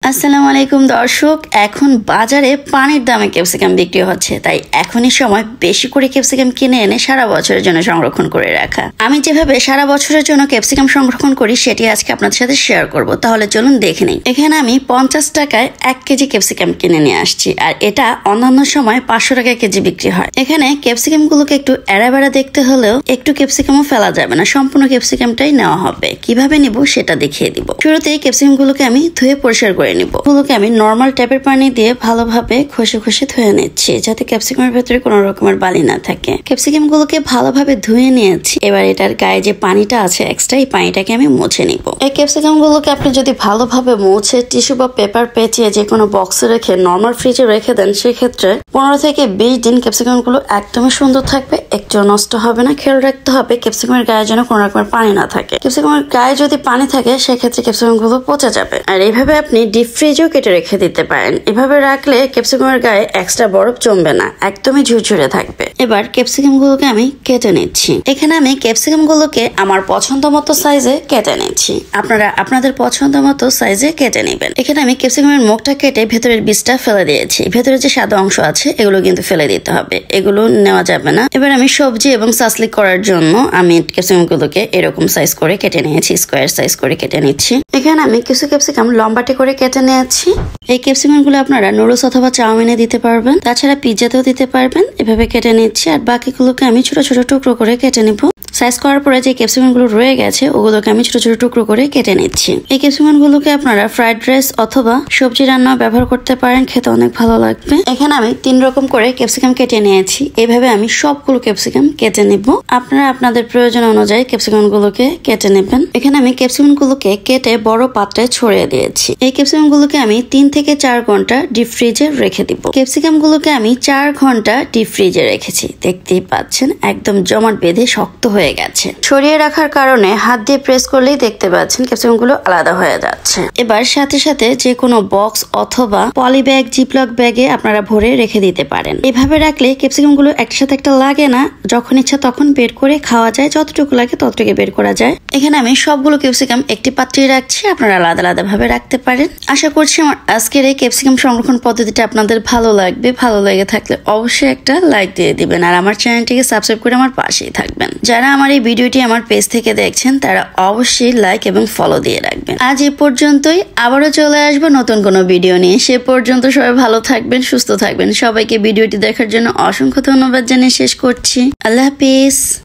আসসালামু আলাইকুম দর্শক, এখন বাজারে পানির দামে ক্যাপসিকাম বিক্রি হচ্ছে, তাই এখনই সময় বেশি করে ক্যাপসিকাম কিনে এনে সারা বছরের জন্য সংরক্ষণ করে রাখা। আমি যেভাবে সারা বছরের জন্য ক্যাপসিকাম সংরক্ষণ করি সেটি আজকে আপনাদের সাথে শেয়ার করব। তাহলে চলুন দেখে নিই। এখানে আমি 50 টাকায় 1 কেজি ক্যাপসিকাম কিনে নিয়ে আসছি, আর এটা অন্যান্য সময় 500 টাকায় কেজি বিক্রি হয়। এখানে ক্যাপসিকাম গুলোকে একটু এড়াবেড়া দেখতে হলেও একটু ক্যাপসিকামও ফেলা যাবে না, সম্পূর্ণ ক্যাপসিকামটাই নেওয়া হবে। কিভাবে নিব সেটা দেখিয়ে দিব। শুরুতেই ক্যাপসিকাম গুলোকে আমি ধুয়ে পরিষ্কার করে নিব। গুলোকে আমি নরমাল ট্যাপের পানি দিয়ে ভালোভাবে ঘষে ঘষে ধুয়ে নিচ্ছি, যাতে ক্যাপসিকামের ভেতরে কোনো রকমের বালি না থাকে। ক্যাপসিকাম গুলোকে ভালোভাবে ধুয়ে নিয়েছি। এবার এটার গায়ে যে পানিটা আছে এক্সট্রা, এই পানিটাকে আমি মুছে নিব। এই ক্যাপসিকাম গুলোকে আপনি যদি ভালোভাবে মুছে টিস্যু বা পেপার পেঁচিয়ে যে কোনো বক্সে রেখে নরমাল ফ্রিজে রেখে দেন, সেক্ষেত্রে 15 থেকে 20 দিন ক্যাপসিকাম গুলো একদমই সুন্দর থাকবে, একটু নষ্ট হবে না। খেয়াল রাখতে হবে ক্যাপসিকামের গায়ে যেন কোনো রকমের পানি না থাকে। ক্যাপসিকামের গায়ে যদি পানি থাকে সেক্ষেত্রে ক্যাপসিকাম গুলো পচে যাবে। আর এইভাবে আপনি ডিপ ফ্রিজেও কেটে রেখে দিতে পারেন। এভাবে রাখলে ক্যাপসিকামের গায়ে এক্সট্রা বরফ জমবে না, একদমই ঝুরঝুরে থাকবে। এবার ক্যাপসিকাম গুলোকে আমি কেটে নিচ্ছি। এখানে আমি ক্যাপসিকাম গুলোকে আমার পছন্দ মতো সাইজে কেটে নিচ্ছি। আপনারা আপনাদের পছন্দ মতো সাইজে কেটে নেবেন। এখানে আমি ক্যাপসিকামের মুখটা কেটে ভেতরের বীজটা ফেলে দিয়েছি। ভেতরে যে সাদা অংশ আছে এগুলো কিন্তু ফেলে দিতে হবে, এগুলো নেওয়া যাবে না। এবার আমি সবজি এবং সাসলি করার জন্য আমি ক্যাপসিকাম গুলোকে এরকম সাইজ করে কেটে নিয়েছি, স্কোয়ার সাইজ করে কেটে নিচ্ছি। এখানে আমি কিছু ক্যাপসিকাম লম্বাটে করে কেটে নিয়েছি। এই ক্যাপসিকাম গুলো আপনারা নুডলস অথবা চাউমিনে দিতে পারবেন, তাছাড়া পিৎজাতেও দিতে পারবেন। এভাবে কেটে নিচ্ছি, আর বাকিগুলোকে আমি ছোট ছোট টুকরো করে কেটে নিব। সাইজ করার পরে যে ক্যাপসিকাম গুলো রয়ে গেছে ওগুলোকে আমি ছোট ছোট টুকরো করে কেটে নিচ্ছি। এই ক্যাপসিকাম গুলোকে আপনারা ফ্রাইড রাইস অথবা সবজি রান্না ব্যবহার করতে পারেন, খেতে অনেক ভালো লাগবে। এখানে আমি 3 রকম করে ক্যাপসিকাম কেটে নিয়েছি। এইভাবে আমি সবগুলো ক্যাপসিকাম কেটে নিব। আপনারা আপনাদের প্রয়োজন অনুযায়ী ক্যাপসিকাম গুলোকে কেটে নেবেন। এখানে আমি ক্যাপসিকাম গুলোকে কেটে বড় পাত্রে ছড়িয়ে দিয়েছি। এই ক্যাপসিকাম গুলোকে আমি 3 থেকে 4 ঘন্টা ডিপ ফ্রিজে রেখে দিব। ক্যাপসিকাম গুলোকে আমি 4 ঘন্টা ডিপ ফ্রিজে রেখেছি। দেখতেই পাচ্ছেন একদম জমাট বেঁধে শক্ত হয়ে গেছে। ছড়িয়ে রাখার কারণে হাত দিয়ে প্রেস করলেই দেখতে পাচ্ছেন ক্যাপসিকাম গুলো আলাদা হয়ে যাচ্ছে। এবার সাথে সাথে যে কোনো বক্স অথবা পলি ব্যাগ, জিপলক ব্যাগে আপনারা ভরে রেখে দিতে পারেন। এভাবে রাখলে ক্যাপসিকাম গুলো একটার সাথে একটা লাগে না, যখন ইচ্ছা তখন বের করে খাওয়া যায়, যতটুকু লাগে ততটুকু বের করা যায়। এখানে আমি সবগুলো ক্যাপসিকাম একটি পাত্রে রাখছি, আপনারা আলাদা আলাদা ভাবে রাখতে পারেন। আশা করছি আমার আজকের এই ক্যাপসিকাম সংরক্ষণ পদ্ধতিটা আপনাদের ভালো লাগবে। ভালো লেগে থাকলে অবশ্যই একটা লাইক দিয়ে দিবেন, আর আমার চ্যানেলটিকে সাবস্ক্রাইব করে আমার পাশেই থাকবেন। যারা আমার এই ভিডিওটি আমার পেজ থেকে দেখছেন তারা অবশ্যই লাইক এবং ফলো দিয়ে রাখবেন। আজ এই পর্যন্তই, আবারও চলে আসবো নতুন কোনো ভিডিও নিয়ে। সে পর্যন্ত সবাই ভালো থাকবেন, সুস্থ থাকবেন। সবাইকে ভিডিওটি দেখার জন্য অসংখ্য ধন্যবাদ জানিয়ে শেষ করছি। আল্লাহ হাফেজ।